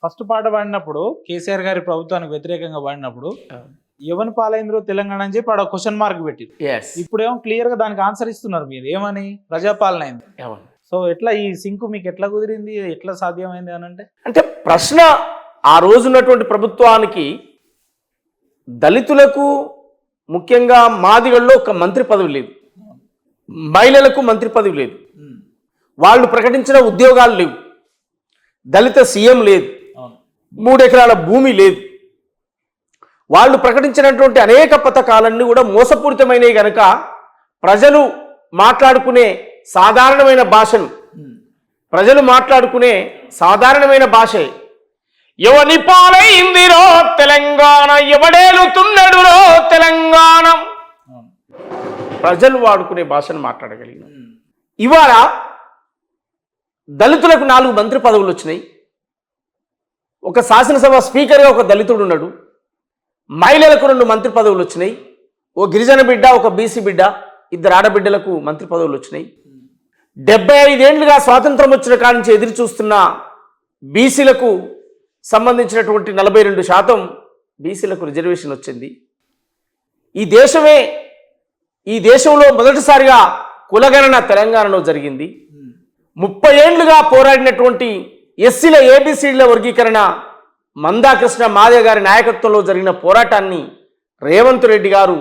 First పాట పాడినప్పుడు కేసీఆర్ గారి ప్రభుత్వానికి వ్యతిరేకంగా పాడినప్పుడు ఎవరి పాలైంద్రో తెలంగాణ అని చెప్పి ఆడ క్వశ్చన్ మార్క్ పెట్టి ఇప్పుడేమో క్లియర్ గా దానికి ఆన్సర్ ఇస్తున్నారు మీరు ఏమని ప్రజాపాలన అయింది. సో ఎట్లా ఈ సింక్ మీకు ఎట్లా కుదిరింది, ఎట్లా సాధ్యమైంది అని అంటే ప్రశ్న ఆ రోజున్నటువంటి ప్రభుత్వానికి దళితులకు ముఖ్యంగా మాదిగల్లో ఒక మంత్రి పదవి లేదు, మహిళలకు మంత్రి పదవి లేదు, వాళ్ళు ప్రకటించిన ఉద్యోగాలు లేవు, దళిత సీఎం లేదు, 3 ఎకరాల భూమి లేదు. వాళ్ళు ప్రకటించినటువంటి అనేక పథకాలన్నీ కూడా మోసపూరితమైనవి కనుక ప్రజలు మాట్లాడుకునే సాధారణమైన భాషే ఎవని పాలైందిరో తెలంగాణ, ఎవడేలుతున్నడురో తెలంగాణ, ప్రజలు వాడుకునే భాషను మాట్లాడగలిగిన. ఇవాళ దళితులకు 4 మంత్రి పదవులు వచ్చినాయి, ఒక శాసనసభ స్పీకర్గా ఒక దళితుడు ఉన్నాడు, మహిళలకు 2 మంత్రి పదవులు వచ్చినాయి, ఓ గిరిజన బిడ్డ ఒక బీసీ బిడ్డ 2 ఆడబిడ్డలకు మంత్రి పదవులు వచ్చినాయి. 75 ఏళ్లుగా స్వాతంత్రం వచ్చిన కాడి నుంచి ఎదురు చూస్తున్న బీసీలకు సంబంధించినటువంటి 42% బీసీలకు రిజర్వేషన్ వచ్చింది. ఈ దేశంలో మొదటిసారిగా కులగణన తెలంగాణలో జరిగింది. 30 ఏళ్లుగా పోరాడినటువంటి ఎస్సీల ఏబిసిడీల వర్గీకరణ మందాకృష్ణ మాదే గారి నాయకత్వంలో జరిగిన పోరాటాన్ని రేవంత్ రెడ్డి గారు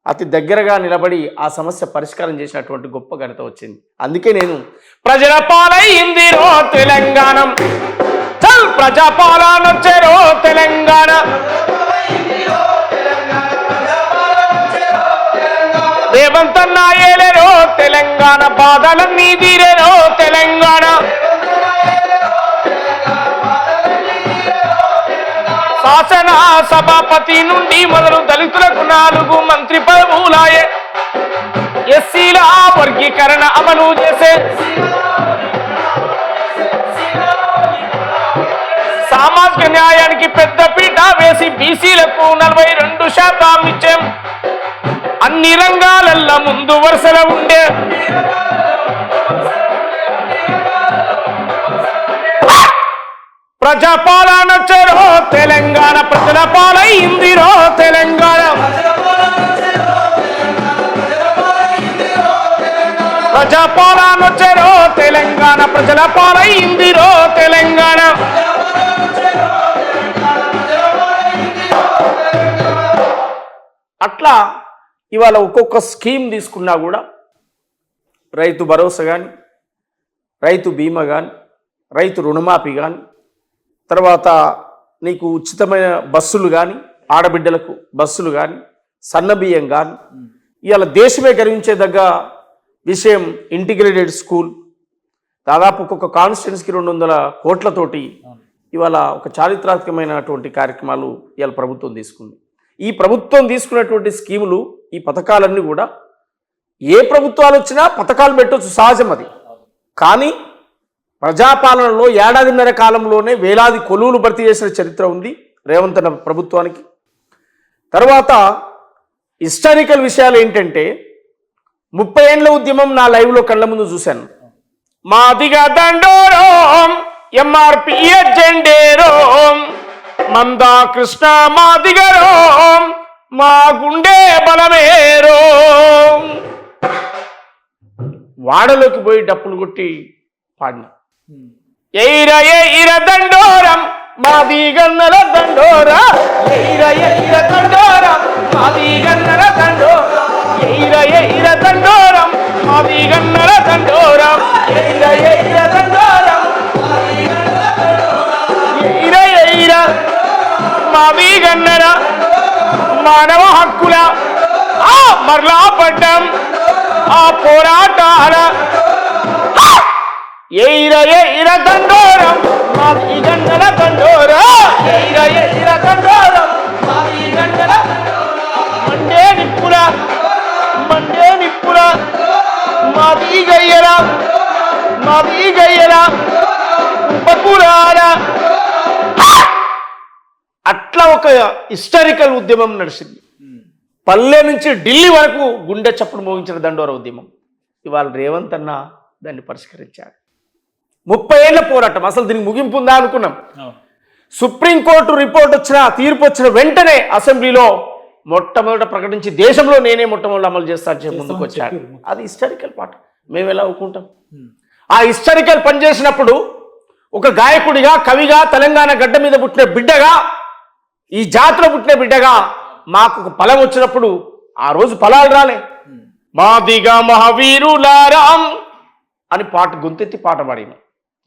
అతి దగ్గరగా నిలబడి ఆ సమస్య పరిష్కారం చేసినటువంటి గొప్ప ఘనత వచ్చింది. అందుకే నేను ప్రజల పాలైందిరో తెలంగాణ, ప్రజాపాలన వచ్చేరో తెలంగాణ, రేవంత్ అన్న ఏలేరో తెలంగాణ, బాధలన్నీ తీరేరో తెలంగాణ, శాసన సభాపతి నుండి మొదలు దళితులకు 4 మంత్రి పదవులాయే, ఎస్సీల వర్గీకరణ అమలు చేసే, సామాజిక న్యాయానికి పెద్ద పీట వేసి బీసీలకు 42% ఇచ్చాం, అన్ని రంగాలల్ల ముందు వరుసలో ఉండే ప్రజాపాలన చెరో తెలంగాణ, ప్రజల పాలైందిరో తెలంగాణ, ప్రజాపాలన చెరో తెలంగాణ, ప్రజల పాలైందిరో తెలంగాణ. అట్లా ఇవాళ ఒక్కొక్క స్కీమ్ తీసుకున్నా కూడా రైతు భరోసా కానీ, రైతు బీమా కానీ, రైతు రుణమాఫీ కానీ, తర్వాత నీకు ఉచితమైన బస్సులు కానీ, ఆడబిడ్డలకు బస్సులు కానీ, సన్నబియ్యం కానీ, ఇవాళ దేశమే గర్వించేదగ్గ విషయం ఇంటిగ్రేటెడ్ స్కూల్, దాదాపు ఒక్కొక్క కాన్స్టిట్యున్సీకి 200 కోట్లతోటి ఇవాళ ఒక చారిత్రాత్మకమైనటువంటి కార్యక్రమాలు ఇవాళ ప్రభుత్వం తీసుకుంది. ఈ ప్రభుత్వం తీసుకున్నటువంటి స్కీములు, ఈ పథకాలన్నీ కూడా ఏ ప్రభుత్వాలు వచ్చినా పథకాలు పెట్టవచ్చు, సహజం అది. కానీ ప్రజాపాలనలో 1.5 ఏళ్ల కాలంలోనే వేలాది కొలువులు భర్తీ చేసిన చరిత్ర ఉంది రేవంత్ అన్న ప్రభుత్వానికి. తర్వాత హిస్టారికల్ విషయాలు ఏంటంటే 30 ఏళ్ల ఉద్యమం నా లైవ్లో కళ్ళ ముందు చూశాను. మాదిగా దండోరం ఎంఆర్పి జెండేరోం, మందా కృష్ణ మాదిగరోం, మా గుండె బలమేరో, వాడలోకి పోయి డప్పులు కొట్టి పాడిన ఎయిర ఎయిర దండోరం మాది గన్నల దండోరా, ఎయిర ఎయిర దండోరం మాది గన్నల దండోరా, ఎయిర ఎయిర దండోరం మాది గన్నల దండోరం, ఎయిర ఎయిర దండోరం ఎయిర ఎయిర మాది గన్నల మానవ హక్కుల ఆ మరలా పడ్డం ఆ పోరాటాల ఎయిర ఎయిర దండోరం మాది గన్నల దండోరా, ఎయిర ఎయిర దండోరం మాది గన్నల, మండే నిప్పుల మాది గయ్యల ఉపకురాల. అట్లా ఒక హిస్టారికల్ ఉద్యమం నడిచింది. పల్లె నుంచి ఢిల్లీ వరకు గుండె చప్పుడు మోగించిన దండోర ఉద్యమం. ఇవాళ రేవంత్ అన్న దాన్ని పరిష్కరించాడు. 30 ఏళ్ల పోరాటం, అసలు దీనికి ముగింపు ఉందా అనుకున్నాం. సుప్రీంకోర్టు రిపోర్ట్ వచ్చిన తీర్పు వచ్చిన వెంటనే అసెంబ్లీలో మొట్టమొదట ప్రకటించి దేశంలో నేనే మొట్టమొదటి అమలు చేస్తాను చెప్పి ముందుకు వచ్చాడు. అది హిస్టారికల్ పార్ట్. మేము ఎలా ఒప్పుకుంటాం? ఆ హిస్టారికల్ పనిచేసినప్పుడు ఒక గాయకుడిగా, కవిగా, తెలంగాణ గడ్డ మీద పుట్టిన బిడ్డగా, ఈ జాతిలో పుట్టిన బిడ్డగా మాకు ఒక ఫలం వచ్చినప్పుడు ఆ రోజు ఫలాలు రాలే. మాదిగా మహావీరులారాం అని పాట గొంతెత్తి పాట పాడిన,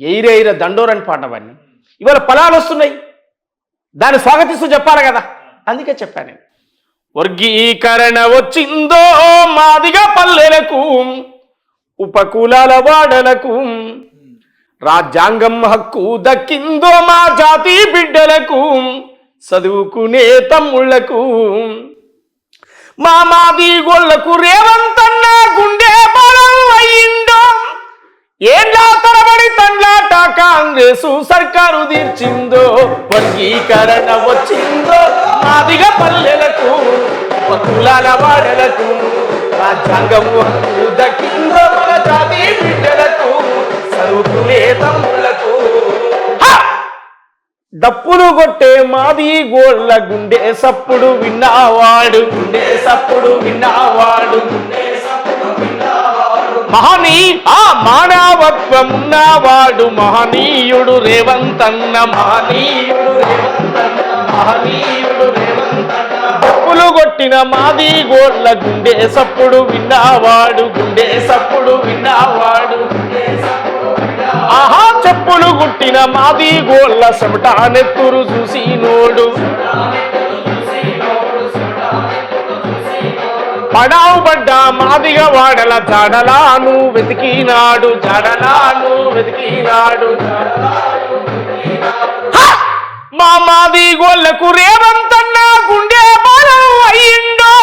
ఎయిరెయిర దండోర్ అని పాట పాడిన. ఇవాళ ఫలాలు వస్తున్నాయి, దాన్ని స్వాగతిస్తూ చెప్పాలి కదా. అందుకే చెప్పాను నేను, వర్గీకరణ వచ్చిందో మాదిగా పల్లెలకు, ఉపకులాల వాడలకు, రాజ్యాంగం హక్కు దక్కిందో మా జాతి బిడ్డలకు, చదువుకునే తమ్ముళ్లకు, మా మాది గోళ్లకు రేవంతన్న గుండె బలం అయ్యిందో, ఏండ్లా తరబడి తండ్లాట కాంగ్రెసు సర్కారు తీర్చిందో, వర్గీకరణ వచ్చిందో మాదిగా పల్లెలకు, ఉపకులాల వాడలకు, రాజ్యాంగం హక్కు దక్కిందో మన జాతి బిడ్డలకు, చదువుకునే తమ్ముళ్లకు. డప్పులు కొట్టే మాది గోళ్ళ గుండె సప్పుడు విన్నావాడు, గుండె సప్పుడు విన్నావాడు, మానవత్వం ఉన్నవాడు మహనీయుడు రేవంతన్న, మహనీయుడు రేవంతన్న, మహనీయుడు రేవంతన్న. డప్పులు కొట్టిన మాది గోళ్ళ గుండె సప్పుడు విన్నావాడు, గుండె సప్పుడు విన్నావాడు, ఆహా చెప్పులు గుట్టిన మాది గోళ్ళ చెమట నెత్తురు చూసి నోడు, పడావు పడ్డ మాదిగా వాడల జాడలాను వెతికినాడు, జాడలాను వెతికినాడు. మా మాది గోళ్ళకు రేవంతన్న గుండె బలం అయ్యిందో,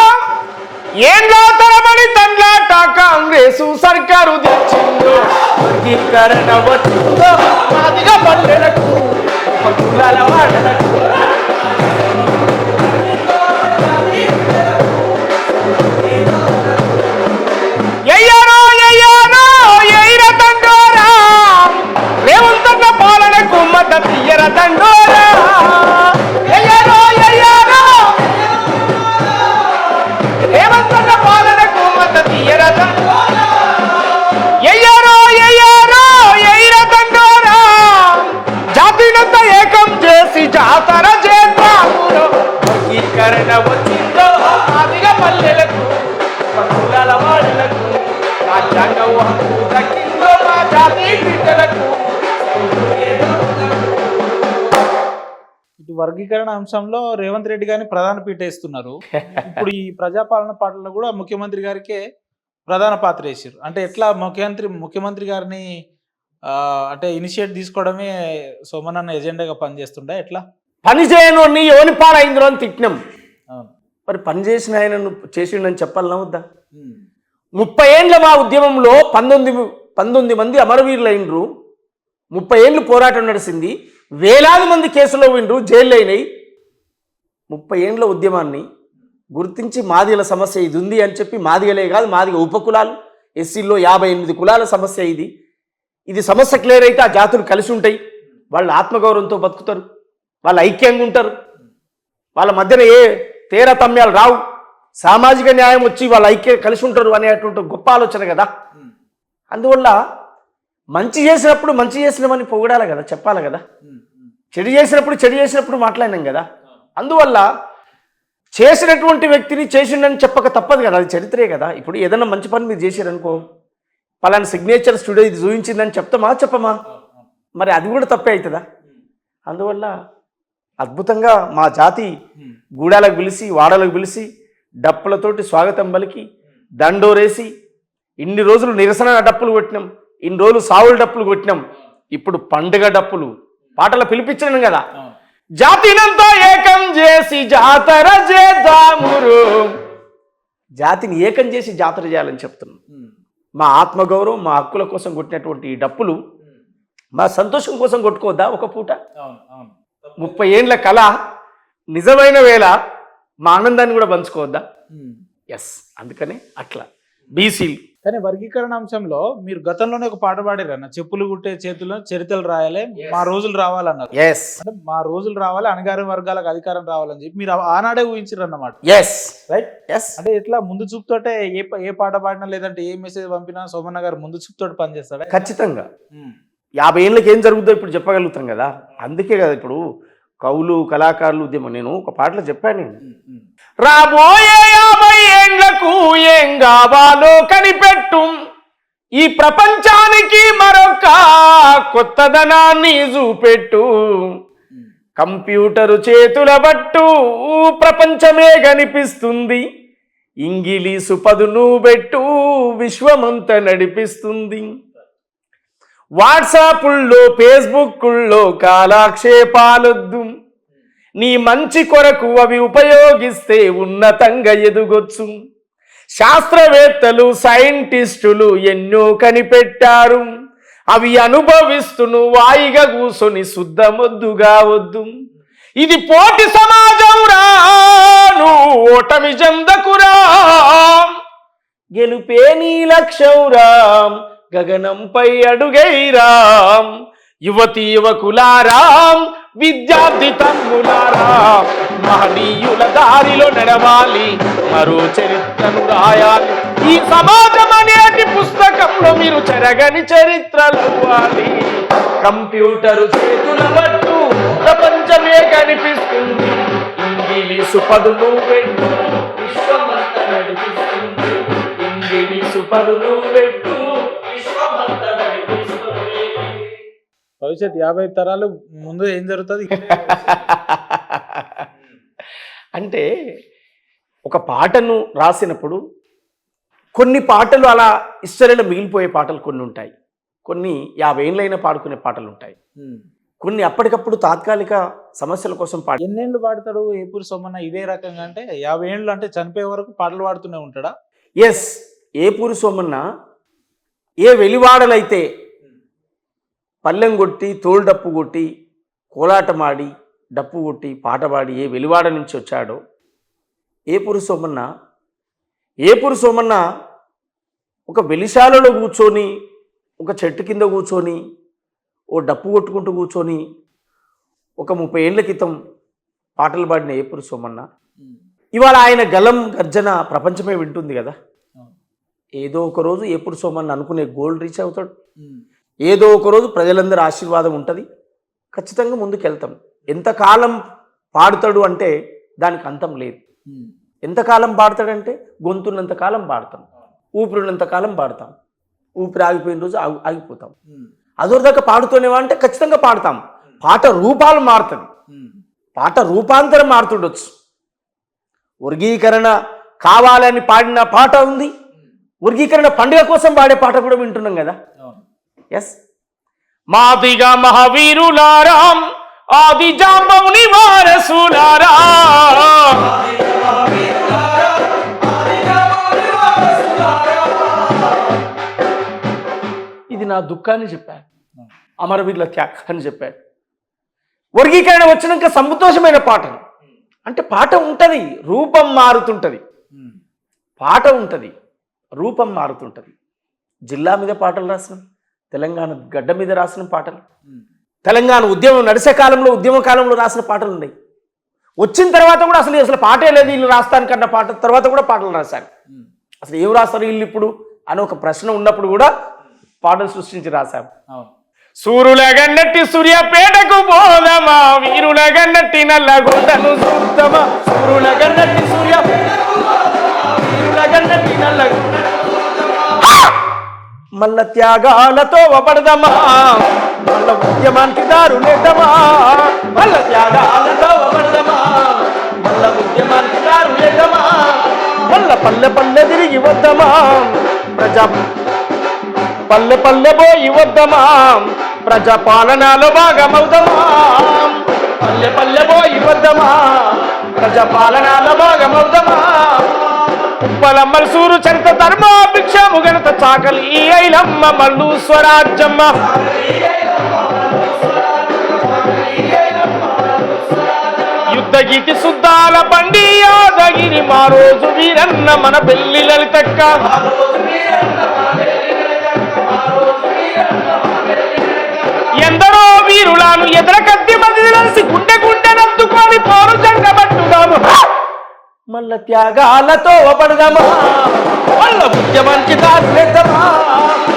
ఏండ్లా తరబడి తండ్లాట కాంగ్రెసు సర్కారు తెచ్చిందో, వర్గీకరణ వచ్చిందో మాదిగా పల్లెలకు, ఉపకులాల వాడలకు. ఎయ్యారో ఎయ్యారో ఎయిర తండోరా, రేవంతన్న పాలనకు మద్దతు ఇయ్యర తండోరా. ఎయ్యారో ఎయ్యారో రేవంతన్న పాలనకు మద్దతు ఇయ్యర తండోరా. ఎయ్యారో ఎయ్యారో ఎయిర తండోరా, జాతినంతా ఏకం చేసి జాతర చేద్దాము. వర్గీకరణ వచ్చిందో మాదిగా పల్లెలకు, ఉపకులాల వాడలకు, రాజ్యాంగం హక్కు దక్కిందో మా జాతి బిడ్డలకు. ఇటు వర్గీకరణ అంశంలో రేవంత్ రెడ్డి గారిని ప్రధాన పీట వేస్తున్నారు. ఇప్పుడు ఈ ప్రజాపాలన పాటల్లో కూడా ముఖ్యమంత్రి గారికే ప్రధాన పాత్ర వేసారు. అంటే ఎట్లా ముఖ్యమంత్రి గారిని అంటే ఇనిషియేట్ తీసుకోవడమే సోమనన్న ఎజెండాగా పనిచేస్తుండే, ఎట్లా పని చేయను ఎవని పాలైందో అని తిట్టినాం. అవును, మరి పని చేసిన ఆయనను చేసిండని చెప్పాలన్నా వద్దా? 30 ఏండ్ల మా ఉద్యమంలో 19 మంది అమరవీరులు అయినరు, 30 ఏళ్ళు పోరాటం నడిచింది, వేలాది మంది కేసులో విండ్రు, జైల్లో అయినాయి. 30 ఏండ్ల ఉద్యమాన్ని గుర్తించి మాదిగల సమస్య ఇది ఉంది అని చెప్పి, మాదిగలే కాదు మాదిగ ఉపకులాలు, ఎస్సీల్లో 58 కులాల సమస్య ఇది. ఇది సమస్య క్లియర్ అయితే ఆ జాతులు కలిసి ఉంటాయి, వాళ్ళు ఆత్మగౌరవంతో బతుకుతారు, వాళ్ళు ఐక్యంగా ఉంటారు, వాళ్ళ మధ్యన ఏ తేరతమ్యాలు రావు, సామాజిక న్యాయం వచ్చి వాళ్ళు ఐక్యం కలిసి ఉంటారు అనేటువంటి గొప్ప ఆలోచన కదా. అందువల్ల మంచి చేసినప్పుడు మంచి చేసినామని పొగడాలి కదా, చెప్పాలి కదా. చెడు చేసినప్పుడు మాట్లాడినాం కదా. అందువల్ల చేసినటువంటి వ్యక్తిని చేసిండని చెప్పక తప్పదు కదా, అది చరిత్రే కదా. ఇప్పుడు ఏదైనా మంచి పని మీరు చేశారనుకో, పలానా సిగ్నేచర్ స్టూడియో ఇది చూపించిందని చెప్పమా? మరి అది కూడా తప్పే అవుతుందా? అందువల్ల అద్భుతంగా మా జాతి గూడాలకు పిలిచి, వాడలకు పిలిచి, డప్పులతోటి స్వాగతం పలికి, దండోరేసి, ఇన్ని రోజులు నిరసన డప్పులు కొట్టినాం, ఇన్ని రోజులు సావుల డప్పులు కొట్టినాం, ఇప్పుడు పండుగ డప్పులు పాటలు పిలిపించడం కదా. జాతినంతా ఏకం చేసి జాతర చేద్దామురు, జాతిని ఏకం చేసి జాతర చేయాలని చెప్తున్నాం. మా ఆత్మగౌరవం, మా హక్కుల కోసం కొట్టినటువంటి ఈ డప్పులు మా సంతోషం కోసం కొట్టుకోవద్దా? ఒక పూట 30 ఏండ్ల కళ నిజమైన వేళ మా ఆనందాన్ని కూడా పంచుకోవద్దా? ఎస్, అందుకనే అట్లా బీసీలు కానీ వర్గీకరణ అంశంలో మీరు గతంలోనే ఒక పాట పాడారు అన్న, చెప్పులు కుట్టే చేతుల్లో చరిత్రలు రాయాలి, మా రోజులు రావాలన్నారు. అంటే మా రోజులు రావాలి, అణగారిన వర్గాలకు అధికారం రావాలని చెప్పి మీరు ఆనాడే ఊహించారు అన్నమాట. రైట్. అంటే ఇట్లా ముందు చూపుతోటే ఏ పాట పాడినా లేదంటే ఏ మెసేజ్ పంపినా సోమన్న గారు ముందు చూపుతోటి పనిచేస్తాడు. ఖచ్చితంగా 50 ఏళ్ళకి ఏం జరుగుతుందో ఇప్పుడు చెప్పగలుగుతాం కదా. అందుకే కదా ఇప్పుడు కవులు కళాకారులు ఉద్యమం. నేను ఒక పాటలో చెప్పాను, నేను రాబోయే 50 ఏళ్లకు ఏం కావాలో కనిపెట్టు, ఈ ప్రపంచానికి మరొక కొత్తదనాన్ని చూపెట్టు, కంప్యూటరు చేతుల బట్టు ప్రపంచమే కనిపిస్తుంది, ఇంగిలీసు పదును పెట్టు విశ్వమంతా నడిపిస్తుంది, వాట్సాపుల్లో ఫేస్బుక్ల్లో కాలక్షేపాలొద్దు, నీ మంచి కొరకు అవి ఉపయోగిస్తే ఉన్నతంగా ఎదుగొచ్చు, శాస్త్రవేత్తలు సైంటిస్టులు ఎన్నో కనిపెట్టారు, అవి అనుభవిస్తును వాయిగా కూసొని శుద్ధమొద్దుగా వద్దు, ఇది పోటీ సమాజం రాను ఓటమి చెందకురా, గెలుపే నీ లక్ష్యం రామ్ గగనంపై అడుగైరాం, యువతి యువకులారాం విద్యార్థి తమ్ములారాం, మహనీయుల దారిలో నడవాలి, మరో చరిత్రను రాయాలి, ఈ సమాజం అనేటి పుస్తకంలో మీరు చెరగని చరిత్రలవ్వాలి, కంప్యూటరు చేతుల పట్టు ప్రపంచమే కనిపిస్తుంది, ఇంగిలీసు పదును పెట్టు విశ్వమంతా నడిపిస్తుంది, ఇంగిలీసు పదును పెట్టు విశ్వమంతా నడిపిస్తుంది. భవిష్యత్ 50 తరాలు ముందు ఏం జరుగుతుంది అంటే ఒక పాటను రాసినప్పుడు కొన్ని పాటలు అలా ఇష్టంలో మిగిలిపోయే పాటలు కొన్ని ఉంటాయి, కొన్ని 50 ఏళ్ళైనా పాడుకునే పాటలు ఉంటాయి, కొన్ని అప్పటికప్పుడు తాత్కాలిక సమస్యల కోసం ఎన్నేళ్ళు పాడతాడు ఏపూరి సోమన్న ఇదే రకంగా? అంటే 50 ఏళ్ళు అంటే చనిపోయే వరకు పాటలు పాడుతూనే ఉంటాడా? ఎస్, ఏపూరి సోమన్న ఏ వెలివాడలైతే పల్లెం కొట్టి తోలు డప్పు కొట్టి కోలాటమాడి డప్పు కొట్టి పాట పాడి ఏ వెలివాడ నుంచి వచ్చాడో ఏపూరి సోమన్న ఒక వెలిశాలలో కూర్చొని ఒక చెట్టు కింద కూర్చొని ఓ డప్పు కొట్టుకుంటూ కూర్చొని ఒక 30 ఏళ్ల క్రితం పాటలు పాడిన ఏపూరి సోమన్న ఇవాళ ఆయన గలం గర్జన ప్రపంచమే వింటుంది కదా. ఏదో ఒక రోజు ఏపూరి సోమన్న అనుకునే గోల్ రీచ్ అవుతాడు, ఏదో ఒక రోజు ప్రజలందరి ఆశీర్వాదం ఉంటుంది, ఖచ్చితంగా ముందుకెళ్తాం. ఎంతకాలం పాడుతాడు అంటే దానికి అంతం లేదు. ఎంతకాలం పాడతాడంటే గొంతున్నంతకాలం పాడతాం, ఊపిరినంతకాలం పాడతాం, ఊపిరి ఆగిపోయిన రోజు ఆగిపోతాం. అదొరదాకా పాడుతూనేవా అంటే ఖచ్చితంగా పాడతాం. పాట రూపాలు మారుతుంది, పాట రూపాంతరం మారుతుండొచ్చు. వర్గీకరణ కావాలని పాడిన పాట ఉంది, వర్గీకరణ పండుగ కోసం పాడే పాట కూడా వింటున్నాం కదా. ఎస్, మాదిగా మహావీరులారాం ఆది జాంబవుని వారసులారా, ఇది నా దుఃఖాన్ని చెప్పాడు, అమరవీరుల త్యాగాన్ని చెప్పాడు. వర్గీకరణ వచ్చినాక సంతోషమైన పాటలు అంటే పాట ఉంటుంది, రూపం మారుతుంటుంది, పాట ఉంటుంది, రూపం మారుతుంటుంది. జిల్లా మీద పాటలు రాసినాం, తెలంగాణ గడ్డ మీద రాసిన పాటలు, తెలంగాణ ఉద్యమం నడిచే కాలంలో ఉద్యమ కాలంలో రాసిన పాటలు ఉన్నాయి. వచ్చిన తర్వాత కూడా అసలు పాటే లేదు వీళ్ళు రాస్తానికన్న పాట తర్వాత కూడా పాటలు రాశారు. అసలు ఏం రాస్తారు వీళ్ళు ఇప్పుడు అని ఒక ప్రశ్న ఉన్నప్పుడు కూడా పాటలు సృష్టించి రాశారు. సూరులగన్నట్టి సూర్యాపేటకు పోదమా, వీరులగన్నట్టి నల్లగొండను చూద్దామా, సూరులగన్నట్టి వీరులగన్నట్టి నల్లగొండ మల్ల త్యాగాలతో వపడదమా, మల్ల ఉద్యమానికి దారులేదమా, మల్ల త్యాగాలతో వపడదమా, మల్ల ఉద్యమానికి దారులేదమా, మల్ల పల్లె పల్లె తిరిగి వద్దమా, పల్లె పల్లె పోయి వద్దమా, ప్రజాపాలనలో భాగమవుదమా, పల్లె పల్లె పోయి వద్దమా, ప్రజాపాలనలో భాగమవుదమా, ఉప్పలమ్మల సూరు చరిత ధర్మ భిక్షము గణత చాకలి ఐలమ్మ మల్లు స్వరాజ్యమ్మ, యుద్ధ గీతి శుద్ధాల బండి యాదగిరి మా రోజు వీరన్న మన పెళ్లి లలితక్క, ఎందరో వీరులాను ఎదర కత్తి మదిలిసి గుండె గుండె నందుకొని పోరు జంగబట్టుదాము మల్ల త్యాగాలతో పడదామా మల్ల ఉద్యమానికి దారిద్దామా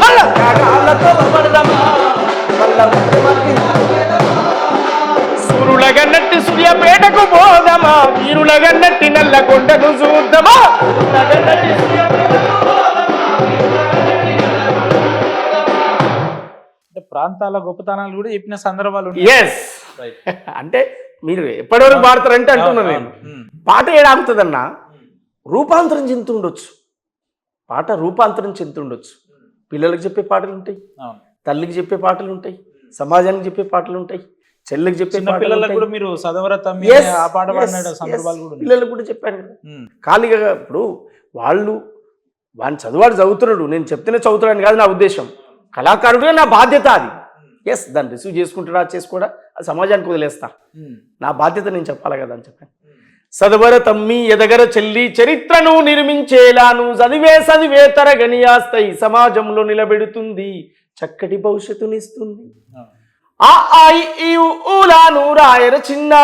మల్ల త్యాగాలతో పడదామా మల్ల ఉద్యమానికి సూరులగన్నట్టి సూర్యపేటకు పోదామా వీరులగన్నట్టి నల్లగొండను చూద్దామా అంటే ప్రాంతాల గొప్పతనాలు కూడా చెప్పిన సందర్భాలు ఎస్ అంటే మీరు ఎప్పటివరకు పాడతారంటే అంటున్నాను నేను పాట ఏడాగుతుందన్నా రూపాంతరం చెందుతుండొచ్చు పాట రూపాంతరం చెందుతుండొచ్చు పిల్లలకు చెప్పే పాటలు ఉంటాయి తల్లికి చెప్పే పాటలు ఉంటాయి సమాజానికి చెప్పే పాటలు ఉంటాయి చెల్లికి చెప్పే పిల్లలకు కూడా మీరు సదవరత ఆ పాట పాడిన సందర్భాలు కూడా పిల్లలకు కూడా చెప్పాను కదా ఖాళీగా ఇప్పుడు వాడిని చదువుతున్నాడు నేను చెప్తేనే చదువుతాడని కాదు నా ఉద్దేశం కళాకారుడే నా బాధ్యత అది ఎస్ దాన్ని రిసీవ్ చేసుకుంటాడా చేసుకోడా అది సమాజానికి వదిలేస్తా నా బాధ్యత నేను చెప్పాలి కదా అని చెప్పాను సదవర తమ్మి ఎదగర చెల్లి చరిత్రను నిర్మించేలాను చదివే తరగని ఆస్తయి సమాజంలో నిలబెడుతుంది చక్కటి భవిష్యత్తునిస్తుంది ఆ ఐ ఈ ఊలాను రాయర చిన్న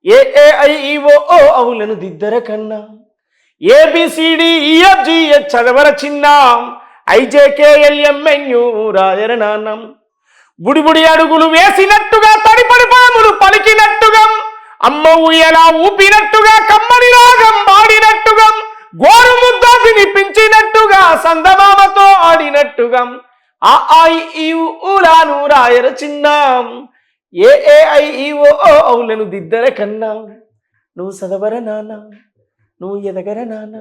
ఏ ఐ ఈ ఓ అవులను దిద్దర కన్నా ABCDEFGH చదవర చిన్న IJKLMNU రాయర నాన్నం బుడిబుడి అడుగులు వేసినట్టుగా తడిపడి పాములు పలికినట్టుగా అమ్మ ఊయలా ఊపినట్టుగా కమ్మని రాగం పాడినట్టుగా గోరు ముద్ద వినిపించినట్టుగా సందమామతో ఆడినట్టుగా ఆ ఐ ఈ ఊలాను రాయర చిన్న ఏ ఐ ఈ ఓ అవులను దిద్దర కన్నా నువ్వు చదవర నాన్న నువ్వు ఎదగర నాన్న